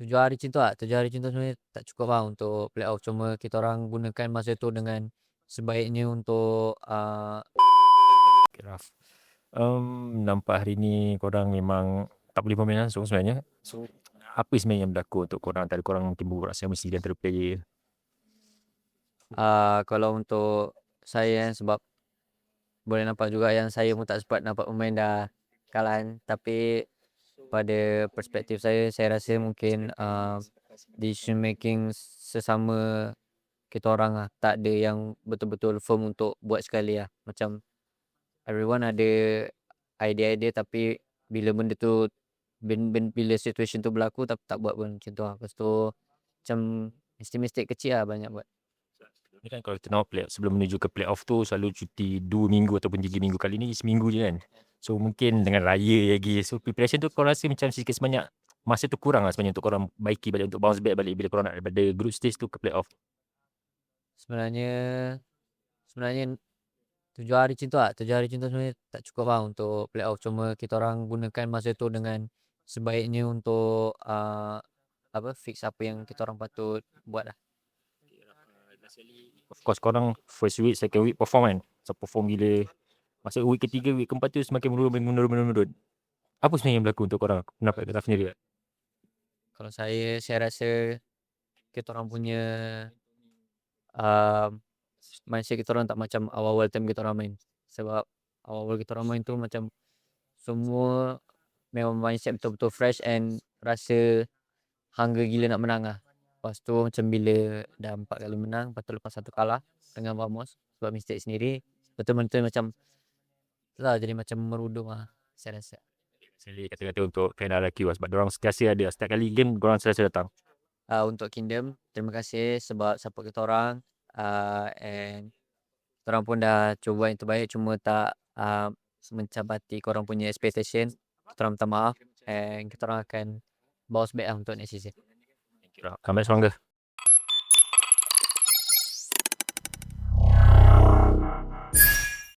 7 hari macam tu lah, 7 hari macam tu sebenarnya tak cukup lah untuk playoff. Cuma kita orang gunakan masa tu dengan sebaiknya untuk, Okay, Raf. Nampak hari ni korang memang tak boleh bermain langsung sebenarnya. So, apa sebenarnya yang berlaku untuk korang? Antara korang mungkin berbual rasa mesti di antara player. kalau untuk saya sebab boleh nampak juga yang saya pun tak sempat nampak pemain dah kalah kan. Tapi pada perspektif saya rasa mungkin, decision making sesama kita orang lah, tak ada yang betul-betul firm untuk buat sekali lah. Macam everyone ada idea-idea tapi bila benda tu bila situation tu berlaku tapi tak buat pun macam tu lah. Lepas tu macam mistake-mistake kecil lah banyak buat. Ni kan kalau kita nak play sebelum menuju ke playoff tu selalu cuti 2 minggu ataupun 3 minggu. Kali ni seminggu je kan. So mungkin dengan raya lagi. So preparation tu korang rasa macam sikit sebanyak masa tu kurang lah sebenarnya untuk korang baiki balik, untuk bounce back balik bila korang nak daripada group stage tu ke playoff. Sebenarnya sebenarnya 7 hari macam tu lah, 7 hari macam tu sebenarnya tak cukup lah untuk playoff. Cuma kita orang gunakan masa tu dengan sebaiknya untuk, fix apa yang kita orang patut buat lah. Of course korang first week, second week perform kan. So perform gila. Masa week ketiga, week keempat tu semakin menurun. Apa sebenarnya yang berlaku untuk korang? Pendapat Raf sendiri tak? Kalau saya rasa kita orang punya, um, mindset kita orang tak macam awal-awal time kita orang main. Sebab awal-awal kita orang main tu macam semua memang mindset betul-betul fresh and rasa hunger gila nak menang lah. Lepas tu macam bila dah 4 kali menang, lepas tu lepas 1 kalah dengan Vamos sebab mistake sendiri, betul-betul macam tu lah, jadi macam merudum lah saya rasa. Sendiri kata-kata untuk fan RRQ lah. Sebab diorang sentiasa ada. Setiap kali game, korang sentiasa datang. Untuk Kingdom, terima kasih sebab support kita orang, and kita orang pun dah cuba yang terbaik cuma tak, mencapai korang punya expectation. Kita orang minta maaf and kita orang akan bounce back lah untuk next season. Come back stronger.